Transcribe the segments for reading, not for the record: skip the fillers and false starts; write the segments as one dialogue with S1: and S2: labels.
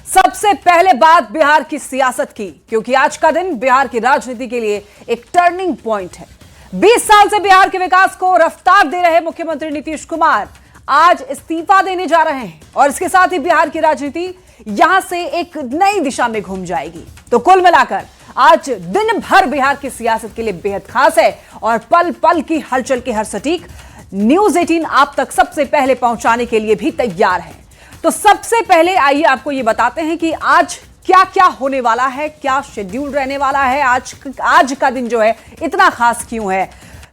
S1: सबसे पहले बात बिहार की सियासत की, क्योंकि आज का दिन बिहार की राजनीति के लिए एक टर्निंग पॉइंट है। 20 साल से बिहार के विकास को रफ्तार दे रहे मुख्यमंत्री नीतीश कुमार आज इस्तीफा देने जा रहे हैं और इसके साथ ही बिहार की राजनीति यहां से एक नई दिशा में घूम जाएगी। तो कुल मिलाकर आज दिन भर बिहार की सियासत के लिए बेहद खास है और पल पल की हलचल की हर सटीक न्यूज 18 आप तक सबसे पहले पहुंचाने के लिए भी तैयार है। तो सबसे पहले आइए आपको ये बताते हैं कि आज क्या क्या होने वाला है, क्या शेड्यूल रहने वाला है, आज का दिन जो है इतना खास क्यों है।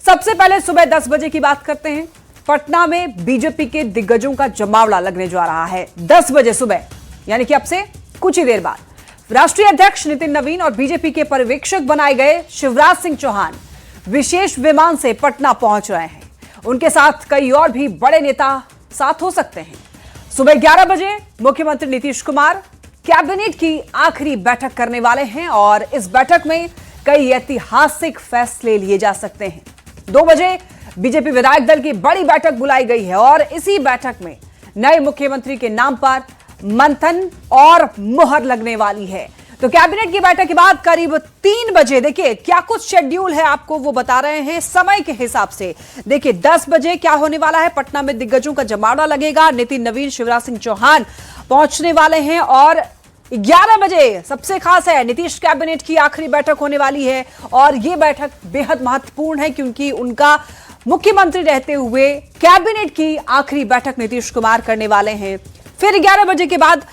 S1: सबसे पहले सुबह 10 बजे की बात करते हैं। पटना में बीजेपी के दिग्गजों का जमावड़ा लगने जा रहा है 10 बजे सुबह, यानी कि अब से कुछ ही देर बाद राष्ट्रीय अध्यक्ष नितिन नवीन और बीजेपी के पर्यवेक्षक बनाए गए शिवराज सिंह चौहान विशेष विमान से पटना पहुंच रहे हैं। उनके साथ कई और भी बड़े नेता साथ हो सकते हैं। सुबह 11 बजे मुख्यमंत्री नीतीश कुमार कैबिनेट की आखिरी बैठक करने वाले हैं और इस बैठक में कई ऐतिहासिक फैसले लिए जा सकते हैं। 2 बजे बीजेपी विधायक दल की बड़ी बैठक बुलाई गई है और इसी बैठक में नए मुख्यमंत्री के नाम पर मंथन और मुहर लगने वाली है। तो कैबिनेट की बैठक के बाद करीब 3 बजे देखिए क्या कुछ शेड्यूल है, आपको वो बता रहे हैं समय के हिसाब से। देखिए 10 बजे क्या होने वाला है, पटना में दिग्गजों का जमावड़ा लगेगा, नितिन नवीन शिवराज सिंह चौहान पहुंचने वाले हैं और 11 बजे सबसे खास है, नीतीश कैबिनेट की आखिरी बैठक होने वाली है और यह बैठक बेहद महत्वपूर्ण है क्योंकि उनका मुख्यमंत्री रहते हुए कैबिनेट की आखिरी बैठक नीतीश कुमार करने वाले हैं। फिर 11 बजे के बाद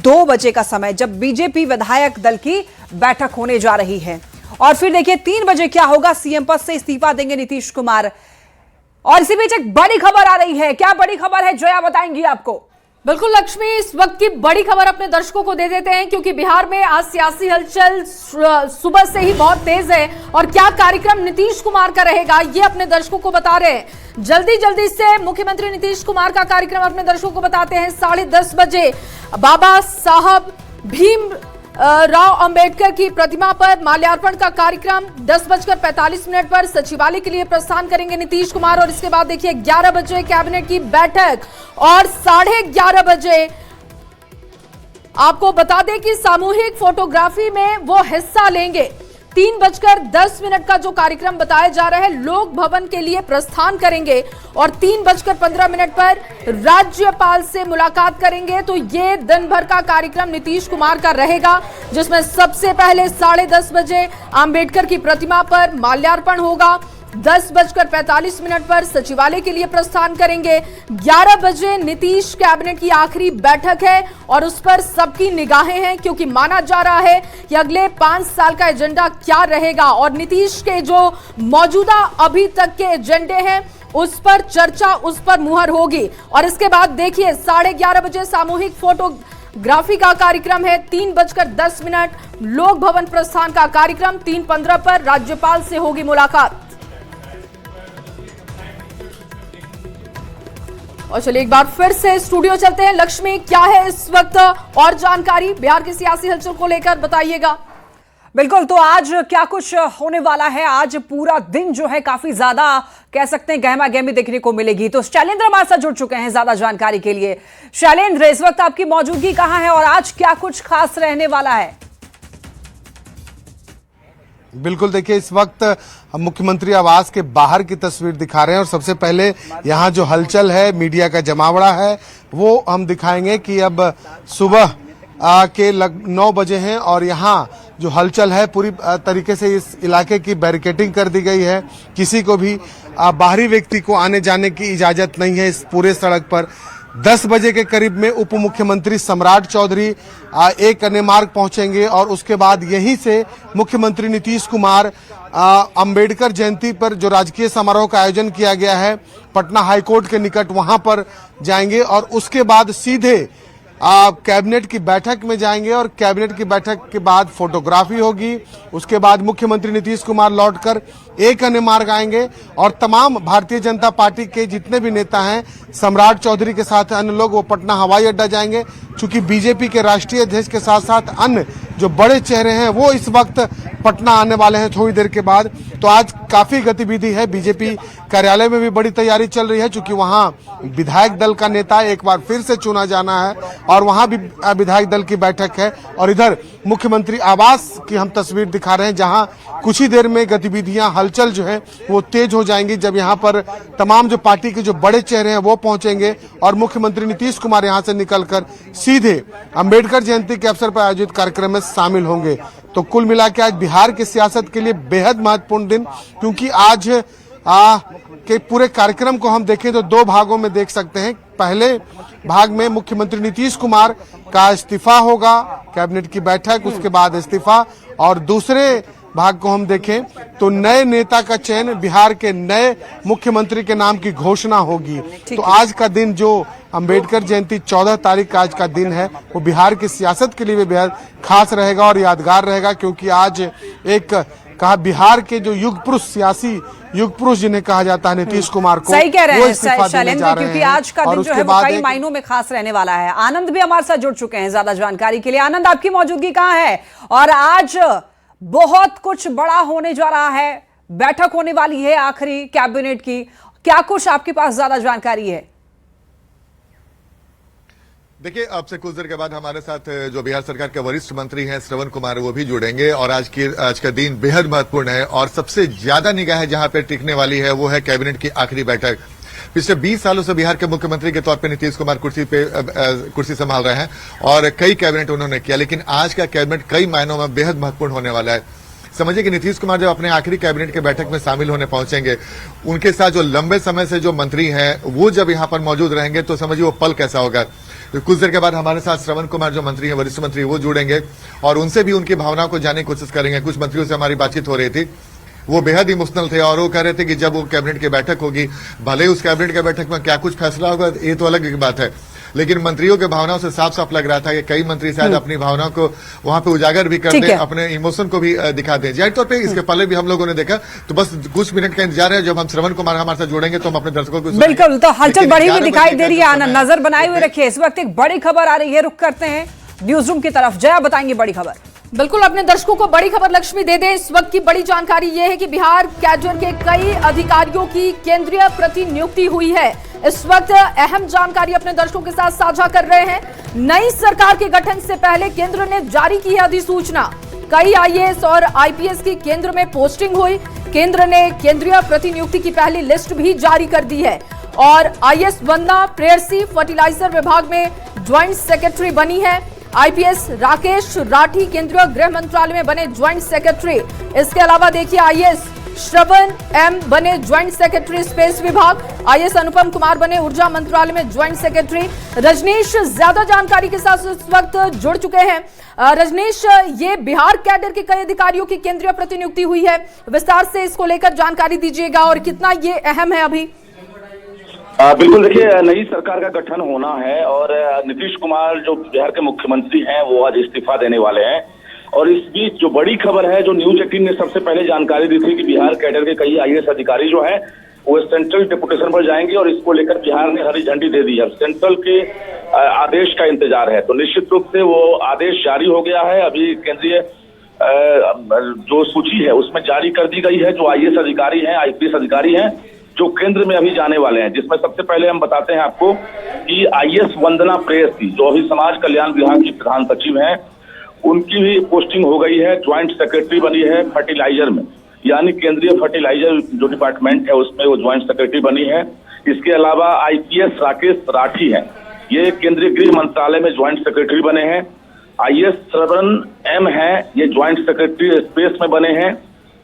S1: 2 बजे का समय जब बीजेपी विधायक दल की बैठक होने जा रही है और फिर देखिए 3 बजे क्या होगा, सीएम पद से इस्तीफा देंगे नीतीश कुमार। और इसी बीच एक बड़ी खबर आ रही है। क्या बड़ी खबर है जया, बताएंगी आपको।
S2: बिल्कुल लक्ष्मी, इस वक्त की बड़ी खबर अपने दर्शकों को दे देते हैं क्योंकि बिहार में आज सियासी हलचल सुबह से ही बहुत तेज है और क्या कार्यक्रम नीतीश कुमार का रहेगा ये अपने दर्शकों को बता रहे हैं। जल्दी से मुख्यमंत्री नीतीश कुमार का कार्यक्रम अपने दर्शकों को बताते हैं। 10:30 बजे बाबा साहब भीम राव अंबेडकर की प्रतिमा पर माल्यार्पण का कार्यक्रम 10:45 पर सचिवालय के लिए प्रस्थान करेंगे नीतीश कुमार और इसके बाद देखिए 11 बजे कैबिनेट की बैठक और 11:30 बजे आपको बता दें कि सामूहिक फोटोग्राफी में वो हिस्सा लेंगे। 3:10 का जो कार्यक्रम बताया जा रहा है, लोक भवन के लिए प्रस्थान करेंगे और 3:15 पर राज्यपाल से मुलाकात करेंगे। तो ये दिन भर का कार्यक्रम नीतीश कुमार का रहेगा जिसमें सबसे पहले 10:30 बजे अंबेडकर की प्रतिमा पर माल्यार्पण होगा। 10:45 पर सचिवालय के लिए प्रस्थान करेंगे। 11 बजे नीतीश कैबिनेट की आखिरी बैठक है और उस पर सबकी निगाहें हैं क्योंकि माना जा रहा है कि अगले 5 साल का एजेंडा क्या रहेगा और नीतीश के जो मौजूदा अभी तक के एजेंडे हैं उस पर चर्चा, उस पर मुहर होगी। और इसके बाद देखिए 11:30 बजे सामूहिक फोटोग्राफी का कार्यक्रम है। 3:10 लोक भवन प्रस्थान का कार्यक्रम। 3:15 पर राज्यपाल से होगी मुलाकात। और चलिए एक बार फिर से स्टूडियो चलते हैं। लक्ष्मी, क्या है इस वक्त और जानकारी बिहार की सियासी हलचल को लेकर, बताइएगा।
S1: बिल्कुल, तो आज क्या कुछ होने वाला है। आज पूरा दिन जो है काफी ज्यादा कह सकते हैं गहमा गहमी देखने को मिलेगी। तो शैलेंद्र हमारे साथ जुड़ चुके हैं ज्यादा जानकारी के लिए। शैलेंद्र, इस वक्त आपकी मौजूदगी कहां है और आज क्या कुछ खास रहने वाला है?
S3: बिल्कुल, देखिए इस वक्त हम मुख्यमंत्री आवास के बाहर की तस्वीर दिखा रहे हैं और सबसे पहले यहाँ जो हलचल है, मीडिया का जमावड़ा है, वो हम दिखाएंगे कि अब सुबह के 9 बजे हैं और यहाँ जो हलचल है पूरी तरीके से इस इलाके की बैरिकेडिंग कर दी गई है। किसी को भी बाहरी व्यक्ति को आने जाने की इजाजत नहीं है इस पूरे सड़क पर। 10 बजे के करीब में उप मुख्यमंत्री सम्राट चौधरी एक अन्य मार्ग पहुंचेंगे और उसके बाद यहीं से मुख्यमंत्री नीतीश कुमार अंबेडकर जयंती पर जो राजकीय समारोह का आयोजन किया गया है पटना हाईकोर्ट के निकट, वहां पर जाएंगे और उसके बाद सीधे कैबिनेट की बैठक में जाएंगे और कैबिनेट की बैठक के बाद फोटोग्राफी होगी। उसके बाद मुख्यमंत्री नीतीश कुमार लौटकर एक अन्य मार्ग आएंगे और तमाम भारतीय जनता पार्टी के जितने भी नेता हैं, सम्राट चौधरी के साथ अन्य लोग, वो पटना हवाई अड्डा जाएंगे। चूंकि बीजेपी के राष्ट्रीय अध्यक्ष के साथ साथ अन्य जो बड़े चेहरे हैं वो इस वक्त पटना आने वाले हैं थोड़ी देर के बाद। तो आज काफी गतिविधि है, बीजेपी कार्यालय में भी बड़ी तैयारी चल रही है, क्योंकि वहां विधायक दल का नेता एक बार फिर से चुना जाना है और वहां भी विधायक दल की बैठक है। और इधर मुख्यमंत्री आवास की हम तस्वीर दिखा रहे हैं, जहां कुछ ही देर में गतिविधियां, हलचल जो है वो तेज हो जाएंगी, जब यहां पर तमाम जो पार्टी के जो बड़े चेहरे हैं वो पहुंचेंगे और मुख्यमंत्री नीतीश कुमार यहां से निकलकर सीधे अंबेडकर जयंती के अवसर पर आयोजित कार्यक्रम में शामिल होंगे। तो कुल मिलाकर आज बिहार की सियासत के लिए बेहद महत्वपूर्ण दिन, क्योंकि आज के पूरे कार्यक्रम को हम देखें तो दो भागों में देख सकते हैं। पहले भाग में मुख्यमंत्री नीतीश कुमार का इस्तीफा होगा, कैबिनेट की बैठक, उसके बाद इस्तीफा, और दूसरे भाग को हम देखें तो नए नेता का चयन, बिहार के नए मुख्यमंत्री के नाम की घोषणा होगी। तो आज का दिन जो अंबेडकर जयंती 14 तारीख का आज का दिन है, वो बिहार की सियासत के लिए भी बेहद खास रहेगा और यादगार रहेगा, क्योंकि आज एक कहा बिहार के जो युग पुरुष, सियासी युग पुरुष जिन्हें कहा जाता है, नीतीश कुमार को,
S1: सही कह रहे
S3: वो
S1: हैं
S3: इस्तीफा देने जा रहे हैं।
S1: क्योंकि आज का दिन जो है वो कई मायनों में खास रहने वाला है। आनंद भी हमारे साथ जुड़ चुके हैं ज्यादा जानकारी के लिए। आनंद, आपकी मौजूदगी कहाँ है? और आज बहुत कुछ बड़ा होने जा रहा है, बैठक होने वाली है आखिरी कैबिनेट की, क्या कुछ आपके पास ज्यादा जानकारी है?
S4: देखिए, अब से कुछ देर के बाद हमारे साथ जो बिहार सरकार के वरिष्ठ मंत्री हैं श्रवण कुमार, वो भी जुड़ेंगे। और आज का दिन बेहद महत्वपूर्ण है और सबसे ज्यादा निगाहें जहां पे टिकने वाली है वो है कैबिनेट की आखिरी बैठक। पिछले 20 सालों से बिहार के मुख्यमंत्री के तौर पे नीतीश कुमार कुर्सी संभाल रहे हैं और कई कैबिनेट उन्होंने किया, लेकिन आज का कैबिनेट कई मायनों में बेहद महत्वपूर्ण होने वाला है। समझिए कि नीतीश कुमार जब अपने आखिरी कैबिनेट के बैठक में शामिल होने पहुंचेंगे, उनके साथ जो लंबे समय से जो मंत्री हैं वो जब यहां पर मौजूद रहेंगे, तो समझिए वो पल कैसा होगा। तो कुछ देर के बाद हमारे साथ श्रवण कुमार जो मंत्री हैं, वरिष्ठ मंत्री, वो जुड़ेंगे और उनसे भी उनकी भावनाओं को जानने की कोशिश करेंगे। कुछ मंत्रियों से हमारी बातचीत हो रही थी, वो बेहद इमोशनल थे और वो कह रहे थे कि जब वो कैबिनेट की बैठक होगी, भले ही उस कैबिनेट की बैठक में क्या कुछ फैसला होगा ये तो अलग बात है, लेकिन मंत्रियों के भावनाओं से साफ साफ लग रहा था कि कई मंत्री शायद अपनी भावनाओं को वहां पे उजागर भी कर दें, अपने इमोशन को भी दिखा दें। जाहिर तौर पे इसके पहले भी हम लोगों ने देखा। तो बस कुछ मिनट का इंतजार है, जब हम श्रवण कुमार हमारे साथ जुड़ेंगे तो हम अपने दर्शकों को
S1: बिल्कुल, तो हलचल बढ़ी हुई दिखाई दे रही है। आनंद, नजर बनाए हुए रखिए, इस वक्त एक बड़ी खबर आ रही है, रुक करते हैं न्यूज रूम की तरफ। जया बताएंगे बड़ी खबर।
S2: बिल्कुल, अपने दर्शकों को बड़ी खबर लक्ष्मी दे दें। इस वक्त की बड़ी जानकारी यह है कि बिहार कैडर के कई अधिकारियों की केंद्रीय प्रतिनियुक्ति हुई है। इस वक्त अहम जानकारी अपने दर्शकों के साथ साझा कर रहे हैं। नई सरकार के गठन से पहले केंद्र ने जारी की है अधिसूचना। कई आईएएस और आईपीएस की केंद्र में पोस्टिंग हुई। केंद्र ने केंद्रीय प्रतिनियुक्ति की पहली लिस्ट भी जारी कर दी है और आईएएस वंदना प्रेयसी फर्टिलाइजर विभाग में ज्वाइंट सेक्रेटरी बनी है। आईपीएस राकेश राठी केंद्रीय गृह मंत्रालय में बने ज्वाइंट सेक्रेटरी। इसके अलावा देखिए, आईएएस श्रवण एम बने ज्वाइंट सेक्रेटरी स्पेस विभाग। आईएएस अनुपम कुमार बने ऊर्जा मंत्रालय में ज्वाइंट सेक्रेटरी। रजनीश ज्यादा जानकारी के साथ इस वक्त जुड़ चुके हैं। रजनीश, ये बिहार कैडर के कई अधिकारियों की केंद्रीय प्रतिनियुक्ति हुई है, विस्तार से इसको लेकर जानकारी दीजिएगा और कितना ये अहम है अभी?
S5: बिल्कुल, देखिए, नई सरकार का गठन होना है और नीतीश कुमार जो बिहार के मुख्यमंत्री हैं वो आज इस्तीफा देने वाले हैं। और इस बीच जो बड़ी खबर है, जो न्यूज 18 ने सबसे पहले जानकारी दी थी कि बिहार कैडर के कई आईएएस अधिकारी जो हैं वो सेंट्रल डेपुटेशन पर जाएंगे और इसको लेकर बिहार ने हरी झंडी दे दी है। सेंट्रल के आदेश का इंतजार है, तो निश्चित रूप से वो आदेश जारी हो गया है। अभी केंद्रीय जो सूची है उसमें जारी कर दी गई है, जो आईएएस अधिकारी हैं, आईपीएस अधिकारी हैं जो केंद्र में अभी जाने वाले हैं, जिसमें सबसे पहले हम बताते हैं आपको कि आईएएस वंदना प्रेयसी जो अभी समाज कल्याण विभाग की प्रधान सचिव हैं, उनकी भी पोस्टिंग हो गई है, ज्वाइंट सेक्रेटरी बनी है फर्टिलाइजर में, यानी केंद्रीय फर्टिलाइजर जो डिपार्टमेंट है उसमें वो ज्वाइंट सेक्रेटरी बनी है। इसके अलावा आईपीएस राकेश राठी हैं, ये केंद्रीय गृह मंत्रालय में ज्वाइंट सेक्रेटरी बने हैं। आईएएस श्रवण एम है, ये ज्वाइंट सेक्रेटरी स्पेस में बने हैं।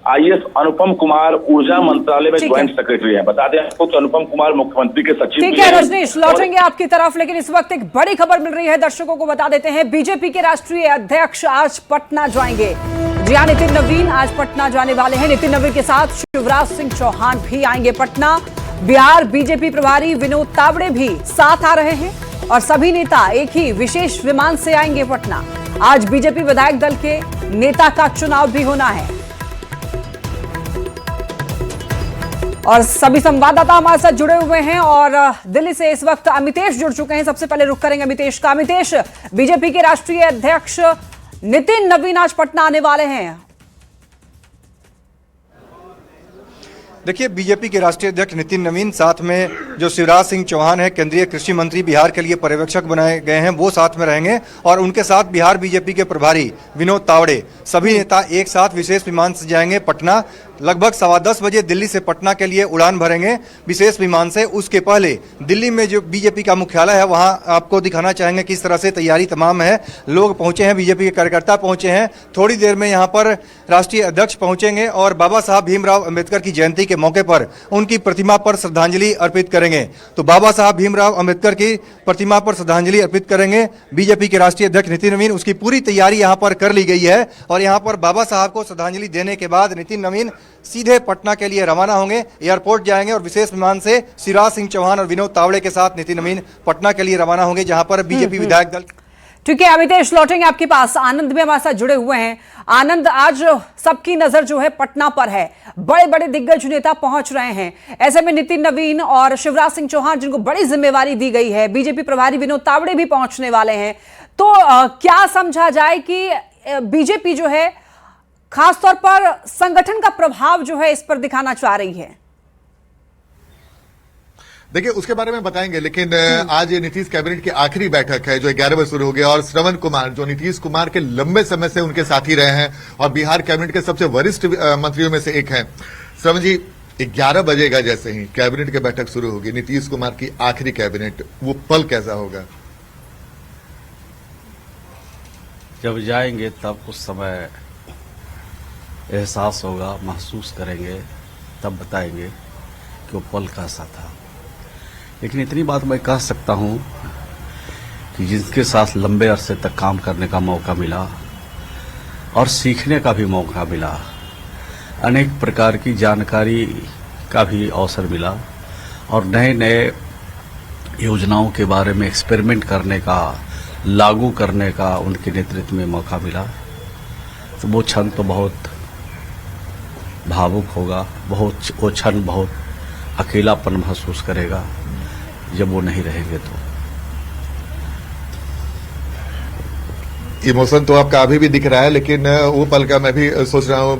S5: आईएएस अनुपम कुमार ऊर्जा मंत्रालय में ज्वाइंट सेक्रेटरी हैं। बता दें आपको कि अनुपम कुमार मुख्यमंत्री के सचिव।
S1: ठीक है रजनीश, लौटेंगे आपकी तरफ, लेकिन इस वक्त एक बड़ी खबर मिल रही है, दर्शकों को बता देते हैं। बीजेपी के राष्ट्रीय अध्यक्ष आज पटना जाएंगे। जी हाँ, नितिन नवीन आज पटना जाने वाले हैं। नितिन नवीन के साथ शिवराज सिंह चौहान भी आएंगे पटना। बिहार बीजेपी प्रभारी विनोद तावड़े भी साथ आ रहे हैं और सभी नेता एक ही विशेष विमान से आएंगे पटना। आज बीजेपी विधायक दल के नेता का चुनाव भी होना है और सभी संवाददाता हमारे साथ जुड़े हुए हैं और दिल्ली से इस वक्त अमितेश जुड़ चुके हैं। सबसे पहले रुख करेंगे अमितेश का। अमितेश, बीजेपी के राष्ट्रीय अध्यक्ष नितिन नवीन आज पटना आने वाले हैं,
S6: देखिए, बीजेपी के राष्ट्रीय अध्यक्ष नितिन नवीन, साथ में जो शिवराज सिंह चौहान है, केंद्रीय कृषि मंत्री बिहार के लिए पर्यवेक्षक बनाए गए हैं, वो साथ में रहेंगे। और उनके साथ बिहार बीजेपी के प्रभारी विनोद तावड़े, सभी नेता एक साथ विशेष विमान से जाएंगे पटना। लगभग 10:15 बजे दिल्ली से पटना के लिए उड़ान भरेंगे विशेष विमान से। उसके पहले दिल्ली में जो बीजेपी का मुख्यालय है, वहां आपको दिखाना चाहेंगे किस तरह से तैयारी तमाम है। लोग पहुंचे हैं, बीजेपी के कार्यकर्ता पहुंचे हैं। थोड़ी देर में यहां पर राष्ट्रीय अध्यक्ष पहुंचेंगे और बाबा साहब भीमराव अंबेडकर की जयंती के मौके पर उनकी प्रतिमा पर श्रद्धांजलि अर्पित करेंगे। तो बाबा साहब भीमराव अंबेडकर की प्रतिमा पर श्रद्धांजलि अर्पित करेंगे बीजेपी के राष्ट्रीय अध्यक्ष नितिन नवीन। उसकी पूरी तैयारी यहां पर कर ली गई है और यहां पर बाबा साहब को श्रद्धांजलि देने के बाद नितिन नवीन सीधे पटना के लिए रवाना होंगे, एयरपोर्ट जाएंगे और विशेष विमान से शिवराज सिंह चौहान और विनोद तावड़े के साथ नितिन नवीन पटना के लिए रवाना होंगे, जहां पर बीजेपी विधायक दल।
S1: ठीक है अमितेश, लौटेंगे आपके पास। आनंद भी हमारे साथ जुड़े हुए हैं। आनंद, आज सबकी नजर जो है पटना पर है, बड़े बड़े दिग्गज नेता पहुंच रहे हैं। ऐसे में नितिन नवीन और शिवराज सिंह चौहान, जिनको बड़ी जिम्मेवारी दी गई है, बीजेपी प्रभारी विनोद तावड़े भी पहुंचने वाले हैं। तो क्या समझा जाए कि बीजेपी जो है खासतौर पर संगठन का प्रभाव जो है इस पर दिखाना चाह रही है?
S4: देखिए, उसके बारे में बताएंगे, लेकिन आज ये नीतीश कैबिनेट की आखिरी बैठक है जो 11 बजे शुरू हो गया और श्रवण कुमार, जो नीतीश कुमार के लंबे समय से उनके साथी रहे हैं और बिहार कैबिनेट के सबसे वरिष्ठ मंत्रियों में से एक हैं। श्रवण जी, 11 बजेगा जैसे ही कैबिनेट की बैठक शुरू होगी, नीतीश कुमार की आखिरी कैबिनेट, वो पल कैसा होगा?
S7: जब जाएंगे तब उस समय एहसास होगा, महसूस करेंगे, तब बताएंगे कि वो पल कैसा था। लेकिन इतनी बात मैं कह सकता हूं कि जिनके साथ लंबे अरसे तक काम करने का मौका मिला और सीखने का भी मौका मिला, अनेक प्रकार की जानकारी का भी अवसर मिला और नए नए योजनाओं के बारे में एक्सपेरिमेंट करने का, लागू करने का उनके नेतृत्व में मौका मिला, तो वो क्षण तो बहुत भावुक होगा। वो क्षण बहुत अकेलापन महसूस करेगा जब वो नहीं रहेंगे। तो
S4: इमोशन तो आपका अभी भी दिख रहा है, लेकिन वो पल का मैं भी सोच रहा हूं,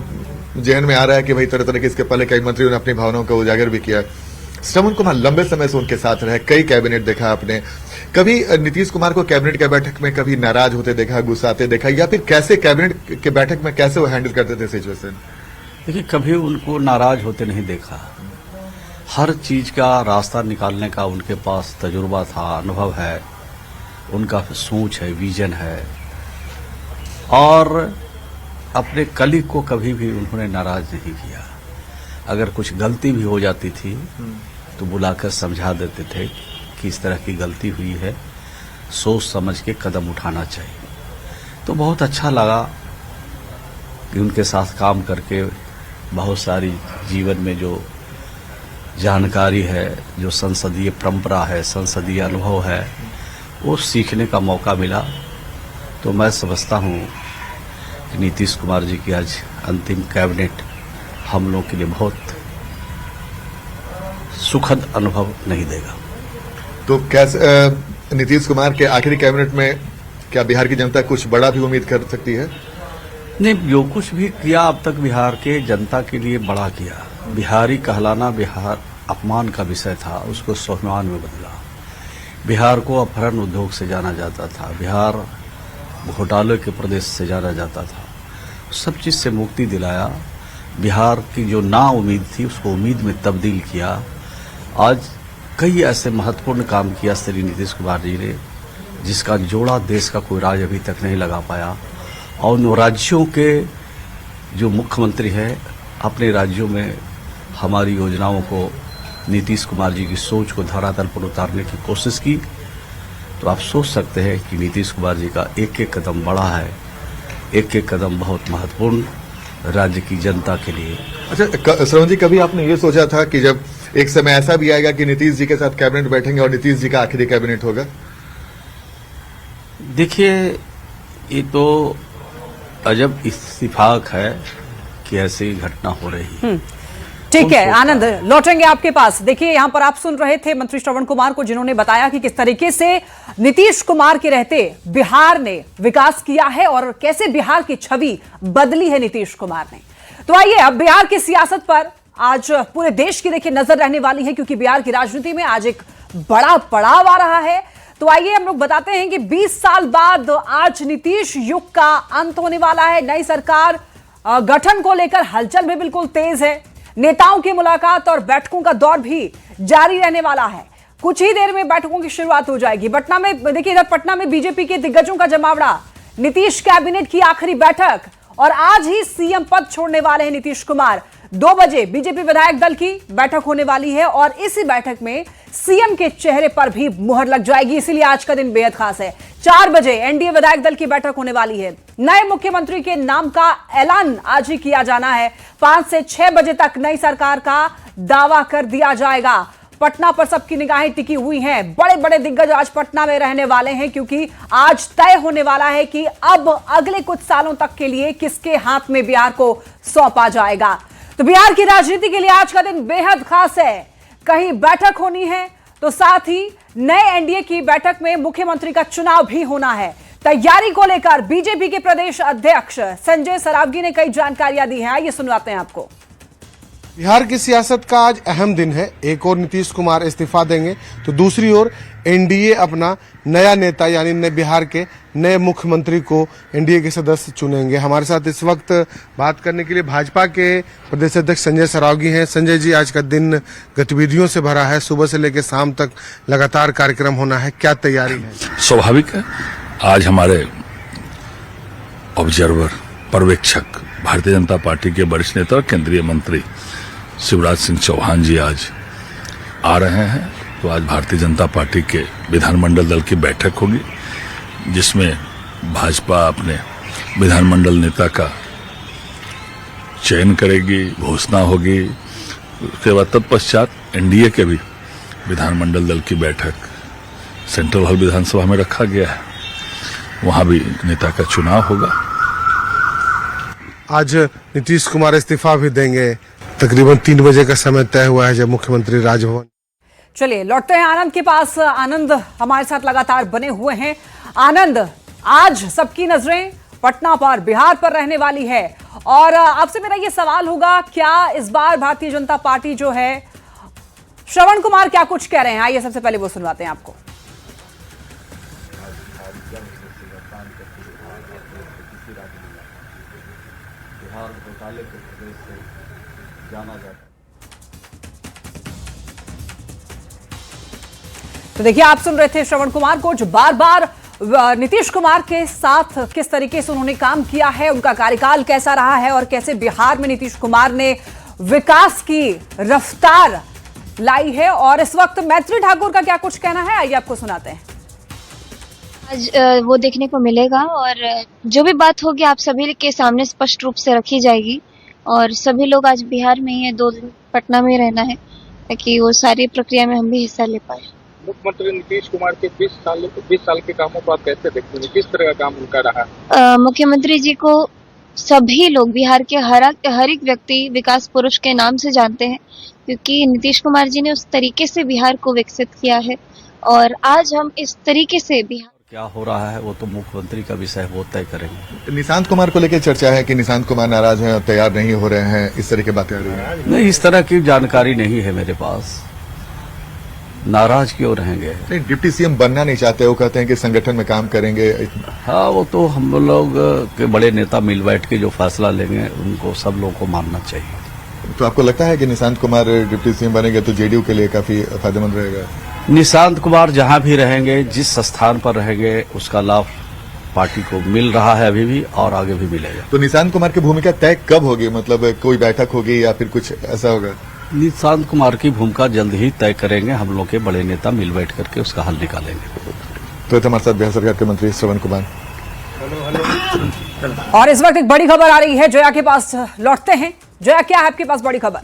S4: जहन में आ रहा है कि भाई तरह तरह के इसके पहले कई मंत्रियों ने अपनी भावनाओं को उजागर भी किया। श्रवण कुमार लंबे समय से उनके साथ रहे, कई कैबिनेट देखा आपने, कभी नीतीश कुमार को कैबिनेट के बैठक में कभी नाराज होते देखा, गुस्साते देखा, या फिर कैसे कैबिनेट के बैठक में कैसे वो हैंडल करते थे सिचुएशन?
S7: देखिए, कभी उनको नाराज होते नहीं देखा। हर चीज का रास्ता निकालने का उनके पास तजुर्बा था, अनुभव है, उनका सोच है, विजन है और अपने कलीग को कभी भी उन्होंने नाराज नहीं किया। अगर कुछ गलती भी हो जाती थी तो बुलाकर समझा देते थे कि इस तरह की गलती हुई है, सोच समझ के कदम उठाना चाहिए। तो बहुत अच्छा लगा कि उनके साथ काम करके बहुत सारी जीवन में जो जानकारी है, जो संसदीय परंपरा है, संसदीय अनुभव है, वो सीखने का मौका मिला। तो मैं समझता हूँ कि नीतीश कुमार जी की आज अंतिम कैबिनेट हम लोग के लिए बहुत सुखद अनुभव नहीं देगा।
S4: तो कैसे नीतीश कुमार के आखिरी कैबिनेट में क्या बिहार की जनता कुछ बड़ा भी उम्मीद कर सकती है?
S7: नहीं, जो कुछ भी किया अब तक बिहार के जनता के लिए बड़ा किया। बिहारी कहलाना बिहार अपमान का विषय था, उसको स्वाभिमान में बदला। बिहार को अपहरण उद्योग से जाना जाता था, बिहार घोटाले के प्रदेश से जाना जाता था, सब चीज से मुक्ति दिलाया। बिहार की जो ना उम्मीद थी उसको उम्मीद में तब्दील किया। आज कई ऐसे महत्वपूर्ण काम किया श्री नीतीश कुमार जी ने, जिसका जोड़ा देश का कोई राज्य अभी तक नहीं लगा पाया। और उन राज्यों के जो मुख्यमंत्री हैं, अपने राज्यों में हमारी योजनाओं को, नीतीश कुमार जी की सोच को धरातल पर उतारने की कोशिश की। तो आप सोच सकते हैं कि नीतीश कुमार जी का एक एक कदम बड़ा है, एक एक कदम बहुत महत्वपूर्ण राज्य की जनता के लिए।
S4: अच्छा श्रवण जी, कभी आपने ये सोचा था कि जब एक समय ऐसा भी आएगा कि नीतीश जी के साथ कैबिनेट बैठेंगे और नीतीश जी का आखिरी कैबिनेट होगा?
S7: देखिए, ये तो अजब इत्तेफाक है कि ऐसी घटना हो रही है।
S1: ठीक है आनंद, लौटेंगे आपके पास। देखिए, यहां पर आप सुन रहे थे मंत्री श्रवण कुमार को, जिन्होंने बताया कि किस तरीके से नीतीश कुमार के रहते बिहार ने विकास किया है और कैसे बिहार की छवि बदली है नीतीश कुमार ने। तो आइए अब बिहार की सियासत पर आज पूरे देश की देखिए नजर रहने वाली है, क्योंकि बिहार की राजनीति में आज एक बड़ा पड़ाव आ रहा है। तो आइए हम लोग बताते हैं कि 20 साल बाद आज नीतीश युग का अंत होने वाला है। नई सरकार गठन को लेकर हलचल भी बिल्कुल तेज है। नेताओं की मुलाकात और बैठकों का दौर भी जारी रहने वाला है। कुछ ही देर में बैठकों की शुरुआत हो जाएगी। पटना में देखिए, इधर पटना में बीजेपी के दिग्गजों का जमावड़ा, नीतीश कैबिनेट की आखिरी बैठक और आज ही सीएम पद छोड़ने वाले हैं नीतीश कुमार। 2 बजे बीजेपी विधायक दल की बैठक होने वाली है और इसी बैठक में सीएम के चेहरे पर भी मुहर लग जाएगी, इसीलिए आज का दिन बेहद खास है। 4 बजे एनडीए विधायक दल की बैठक होने वाली है। नए मुख्यमंत्री के नाम का ऐलान आज ही किया जाना है। 5 से 6 बजे तक नई सरकार का दावा कर दिया जाएगा। पटना पर सबकी निगाहें टिकी हुई हैं। बड़े बड़े दिग्गज आज पटना में रहने वाले हैं, क्योंकि आज तय होने वाला है कि अब अगले कुछ सालों तक के लिए किसके हाथ में बिहार को सौंपा जाएगा। तो बिहार की राजनीति के लिए आज का दिन बेहद खास है। कहीं बैठक होनी है तो साथ ही नए एनडीए की बैठक में मुख्यमंत्री का चुनाव भी होना है। तैयारी को लेकर बीजेपी के प्रदेश अध्यक्ष संजय सरावगी ने कई जानकारियां दी हैं। आइए सुनवाते हैं आपको।
S3: बिहार की सियासत का आज अहम दिन है। एक और नीतीश कुमार इस्तीफा देंगे तो दूसरी ओर एनडीए अपना नया नेता यानी बिहार के नए मुख्यमंत्री को एनडीए के सदस्य चुनेंगे। हमारे साथ इस वक्त बात करने के लिए भाजपा के प्रदेश अध्यक्ष संजय सरावगी हैं। संजय जी, आज का दिन गतिविधियों से भरा है। सुबह से लेकर शाम तक लगातार कार्यक्रम होना है, क्या तैयारी है?
S8: स्वाभाविक है, आज हमारे ऑब्जर्वर पर्यवेक्षक भारतीय जनता पार्टी के वरिष्ठ नेता और केंद्रीय मंत्री शिवराज सिंह चौहान जी आज आ रहे हैं। तो आज भारतीय जनता पार्टी के विधानमंडल दल की बैठक होगी, जिसमें भाजपा अपने विधानमंडल नेता का चयन करेगी, घोषणा होगी। उसके बाद तत्पश्चात एनडीए के भी विधानमंडल दल की बैठक सेंट्रल हॉल विधानसभा में रखा गया है, वहां भी नेता का चुनाव होगा।
S3: आज नीतीश कुमार इस्तीफा भी देंगे। तकरीबन 3 बजे का समय तय हुआ है जब मुख्यमंत्री राजभवन।
S1: चलिए लौटते हैं आनंद के पास। आनंद हमारे साथ लगातार बने हुए हैं। आनंद, आज सबकी नजरें पटना पर, बिहार पर रहने वाली है और आपसे मेरा ये सवाल होगा, क्या इस बार भारतीय जनता पार्टी जो है, श्रवण कुमार क्या कुछ कह रहे हैं? आइए सबसे पहले वो सुनवाते हैं आपको।
S7: बिहार घोटाले के प्रदेश से जाना जाता है।
S1: तो देखिए, आप सुन रहे थे श्रवण कुमार को, जो बार बार नीतीश कुमार के साथ किस तरीके से उन्होंने काम किया है, उनका कार्यकाल कैसा रहा है और कैसे बिहार में नीतीश कुमार ने विकास की रफ्तार लाई है। और इस वक्त मैत्री ठाकुर का क्या कुछ कहना है, आइए आपको सुनाते हैं।
S9: आज वो देखने को मिलेगा और जो भी बात होगी आप सभी के सामने स्पष्ट रूप से रखी जाएगी। और सभी लोग आज बिहार में ही है, 2 दिन पटना में रहना है ताकि वो सारी प्रक्रिया में हम भी हिस्सा ले पाए।
S10: मुख्यमंत्री नीतीश कुमार के 20 साल के कामों को आप कैसे देखते हैं? किस तरह का काम उनका रहा?
S9: मुख्यमंत्री जी को सभी लोग, बिहार के हर एक व्यक्ति विकास पुरुष के नाम से जानते हैं, क्योंकि नीतीश कुमार जी ने उस तरीके से बिहार को विकसित किया है। और आज हम इस तरीके से बिहार
S7: क्या हो रहा है वो तो मुख्यमंत्री का विषय वो तय करेंगे।
S4: निशांत कुमार को लेकर चर्चा है कि निशांत कुमार नाराज हैं और तैयार नहीं हो रहे हैं, इस तरह की बातें आ रही हैं।
S7: नहीं, इस तरह की जानकारी नहीं है मेरे पास। नाराज क्यों रहेंगे?
S4: नहीं, डिप्टी सीएम बनना नहीं चाहते, वो कहते हैं कि संगठन में काम करेंगे।
S7: हाँ, वो तो हम लोग के बड़े नेता मिल बैठ के जो फैसला लेंगे उनको सब लोगों को मानना चाहिए।
S4: तो आपको लगता है कि निशांत कुमार डिप्टी सीएम बनेंगे तो जेडीयू के लिए काफी फायदेमंद रहेगा?
S7: निशांत कुमार जहां भी रहेंगे, जिस स्थान पर रहेंगे, उसका लाभ पार्टी को मिल रहा है अभी भी और आगे भी मिलेगा।
S4: तो निशांत कुमार की भूमिका तय कब होगी? मतलब कोई बैठक होगी या फिर कुछ ऐसा होगा?
S7: निशांत कुमार की भूमिका जल्द ही तय करेंगे। हम लोग के बड़े नेता मिल बैठ करके उसका हल निकालेंगे।
S4: तो हमारे साथ बिहार सरकार के मंत्री श्रवण कुमार।
S1: और इस वक्त एक बड़ी खबर आ रही है, जया के पास लौटते हैं। जया, क्या है आपके पास बड़ी खबर?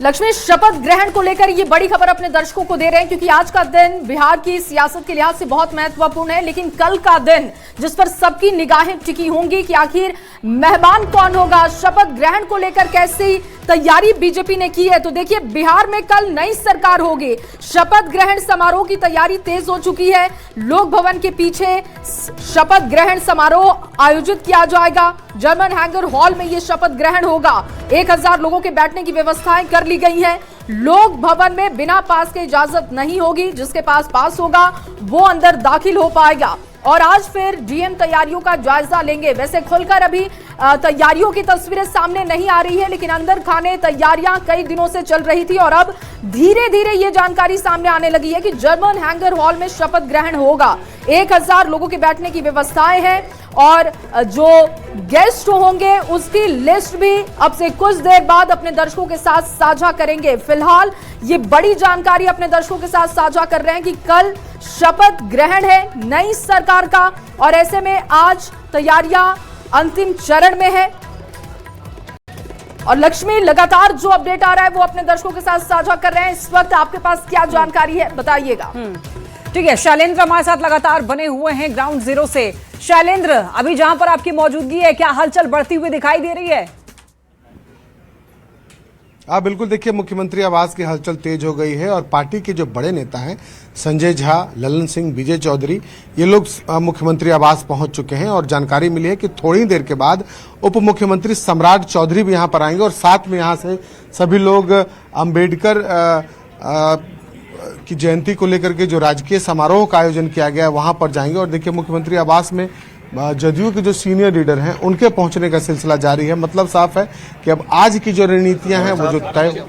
S2: लक्ष्मी, शपथ ग्रहण को लेकर ये बड़ी खबर अपने दर्शकों को दे रहे हैं, क्योंकि आज का दिन बिहार की सियासत के लिहाज से बहुत महत्वपूर्ण है। लेकिन कल का दिन जिस पर सबकी निगाहें टिकी होंगी कि आखिर मेहमान कौन होगा, शपथ ग्रहण को लेकर कैसी तैयारी बीजेपी ने की है। तो देखिए, बिहार में कल नई सरकार होगी, शपथ ग्रहण समारोह की तैयारी तेज हो चुकी है। लोक भवन के पीछे शपथ ग्रहण समारोह आयोजित किया जाएगा। जर्मन हैंगर हॉल में यह शपथ ग्रहण होगा। 1000 लोगों के बैठने की व्यवस्थाएं कर ली गई हैं। लोक भवन में बिना पास के इजाजत नहीं होगी, जिसके पास पास होगा वो अंदर दाखिल हो पाएगा। और आज फिर डीएम तैयारियों का जायजा लेंगे। वैसे खुलकर अभी तैयारियों की तस्वीरें सामने नहीं आ रही है, लेकिन अंदर खाने तैयारियां कई दिनों से चल रही थी और अब धीरे धीरे ये जानकारी सामने आने लगी है कि जर्मन हैंगर हॉल में शपथ ग्रहण होगा। 1000 लोगों के बैठने की व्यवस्थाएं हैं और जो गेस्ट होंगे उसकी लिस्ट भी अब से कुछ देर बाद अपने दर्शकों के साथ साझा करेंगे। फिलहाल ये बड़ी जानकारी अपने दर्शकों के साथ साझा कर रहे हैं कि कल शपथ ग्रहण है नई सरकार का और ऐसे में आज तैयारियां अंतिम चरण में है। और लक्ष्मी, लगातार जो अपडेट आ रहा है वो अपने दर्शकों के साथ साझा कर रहे हैं। इस वक्त आपके पास क्या जानकारी है, बताइएगा।
S1: ठीक है, शैलेंद्र हमारे साथ लगातार बने हुए हैं ग्राउंड जीरो से। शैलेंद्र, अभी जहां पर आपकी मौजूदगी है, क्या हलचल बढ़ती हुई दिखाई दे रही है?
S3: बिल्कुल, देखिए मुख्यमंत्री आवास की हलचल तेज हो गई है और पार्टी के जो बड़े नेता हैं संजय झा, ललन सिंह, विजय चौधरी, ये लोग मुख्यमंत्री आवास पहुंच चुके हैं और जानकारी मिली है कि थोड़ी देर के बाद उप मुख्यमंत्री सम्राट चौधरी भी यहां पर आएंगे और साथ में यहां से सभी लोग अंबेडकर की जयंती को लेकर के जो राजकीय समारोह का आयोजन किया गया है वहां पर जाएंगे। और देखिए मुख्यमंत्री आवास में जदयू के जो सीनियर लीडर हैं उनके पहुंचने का सिलसिला जारी है। मतलब साफ है कि अब आज की जो रणनीतियां हैं वो जो तय।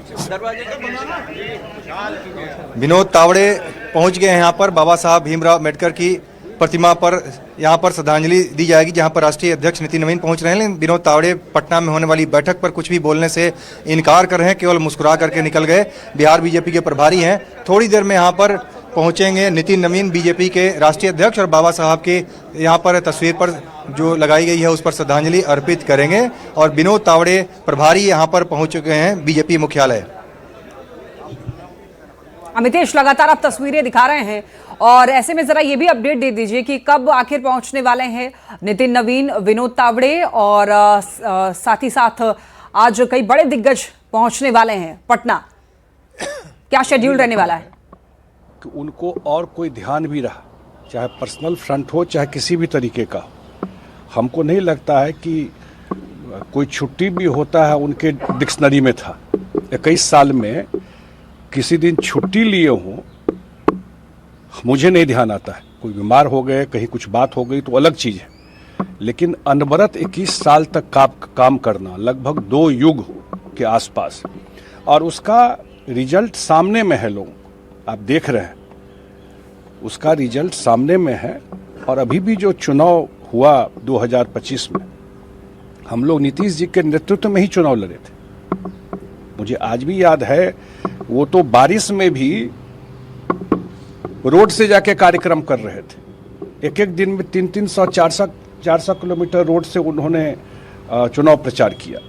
S6: विनोद तावड़े पहुंच गए हैं यहाँ पर। बाबा साहब भीमराव अम्बेडकर की प्रतिमा पर यहाँ पर श्रद्धांजलि दी जाएगी, जहाँ पर राष्ट्रीय अध्यक्ष नितिन नवीन पहुंच रहे हैं। लेकिन विनोद तावड़े पटना में होने वाली बैठक पर कुछ भी बोलने से इनकार कर रहे हैं, केवल मुस्कुरा करके निकल गए। बिहार बीजेपी के प्रभारी हैं, थोड़ी देर में यहाँ पर पहुंचेंगे नितिन नवीन, बीजेपी के राष्ट्रीय अध्यक्ष, और बाबा साहब की यहाँ पर तस्वीर पर जो लगाई गई है उस पर श्रद्धांजलि अर्पित करेंगे। और विनोद तावड़े प्रभारी यहाँ पर पहुंच चुके हैं बीजेपी मुख्यालय।
S1: अमितेश, लगातार आप तस्वीरें दिखा रहे हैं और ऐसे में जरा ये भी अपडेट दे दीजिए कि कब आखिर पहुंचने वाले हैं नितिन नवीन, विनोद तावड़े और साथ ही साथ आज कई बड़े दिग्गज पहुंचने वाले हैं पटना। क्या शेड्यूल रहने वाला है?
S11: कि उनको और कोई ध्यान भी रहा, चाहे पर्सनल फ्रंट हो चाहे किसी भी तरीके का, हमको नहीं लगता है कि कोई छुट्टी भी होता है उनके डिक्शनरी में था। 21 साल में किसी दिन छुट्टी लिए हों मुझे नहीं ध्यान आता है। कोई बीमार हो गए, कहीं कुछ बात हो गई तो अलग चीज़ है, लेकिन अनवरत 21 साल तक काम करना, लगभग 2 युग के आसपास, और उसका रिजल्ट सामने में है। लोग आप देख रहे हैं उसका रिजल्ट सामने में है। और अभी भी जो चुनाव हुआ 2025 में, हम लोग नीतीश जी के नेतृत्व में ही चुनाव लड़े थे। मुझे आज भी याद है, वो तो बारिश में भी रोड से जाके कार्यक्रम कर रहे थे। एक दिन में 300 400 किलोमीटर रोड से उन्होंने चुनाव प्रचार किया।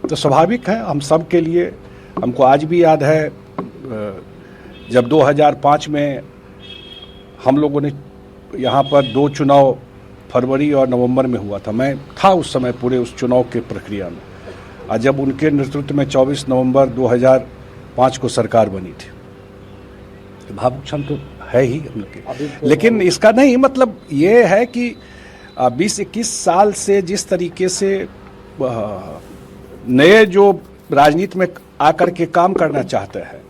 S11: तो स्वाभाविक है, हम सब के लिए, हमको आज भी याद है जब 2005 में हम लोगों ने यहाँ पर 2 चुनाव फरवरी और नवंबर में हुआ था। मैं था उस समय पूरे उस चुनाव के प्रक्रिया में, और जब उनके नेतृत्व में 24 नवंबर 2005 को सरकार बनी थी। भावुक क्षण तो है ही हम लोग के, लेकिन इसका नहीं मतलब ये है कि 20-21 साल से जिस तरीके से नए जो राजनीति में आकर के काम करना चाहते हैं,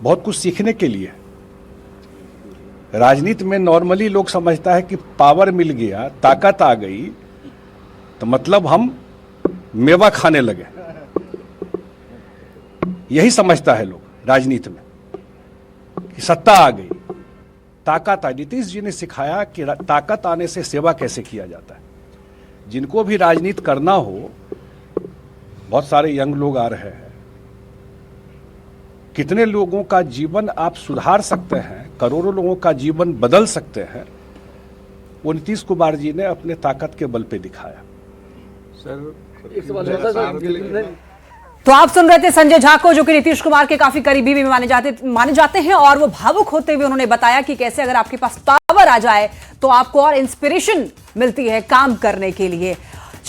S11: बहुत कुछ सीखने के लिए। राजनीति में नॉर्मली लोग समझता है कि पावर मिल गया, ताकत आ गई तो मतलब हम मेवा खाने लगे, यही समझता है लोग राजनीति में, कि सत्ता आ गई, ताकत आई। नीतीश जी ने सिखाया कि ताकत आने से सेवा कैसे किया जाता है। जिनको भी राजनीति करना हो, बहुत सारे यंग लोग आ रहे हैं, कितने लोगों का जीवन आप सुधार सकते हैं, करोड़ों लोगों का जीवन बदल सकते हैं, वो नीतीश कुमार जी ने अपने ताकत के बल पे दिखाया।
S1: तो आप सुन रहे थे संजय झा को, जो कि नीतीश कुमार के काफी करीबी भी माने जाते हैं, और वो भावुक होते हुए उन्होंने बताया कि कैसे अगर आपके पास पावर आ जाए तो आपको और इंस्पिरेशन मिलती है काम करने के लिए।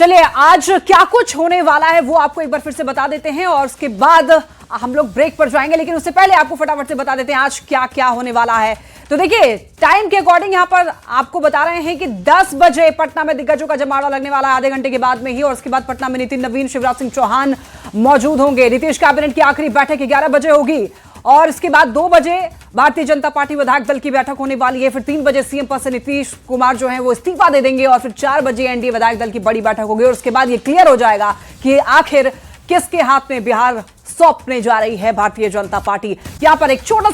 S1: चलिए आज क्या कुछ होने वाला है वो आपको एक बार फिर से बता देते हैं और उसके बाद हम लोग ब्रेक पर जाएंगे, लेकिन उससे पहले आपको फटाफट से बता देते हैं आज क्या क्या होने वाला है। तो देखिए टाइम के अकॉर्डिंग यहां पर आपको बता रहे हैं कि 10 बजे पटना में दिग्गजों का जमावड़ा लगने वाला है, आधे घंटे के बाद में ही। और उसके बाद पटना में नितिन नवीन, शिवराज सिंह चौहान मौजूद होंगे। नीतीश कैबिनेट की आखिरी बैठक 11 बजे होगी और इसके बाद 2 बजे भारतीय जनता पार्टी विधायक दल की बैठक होने वाली है। फिर 3 बजे सीएम पद से नीतीश कुमार जो है वो इस्तीफा दे देंगे और फिर 4 बजे एनडीए विधायक दल की बड़ी बैठक होगी और उसके बाद ये क्लियर हो जाएगा कि आखिर किसके हाथ में बिहार सौंपने जा रही है भारतीय जनता पार्टी। यहां पर एक छोटा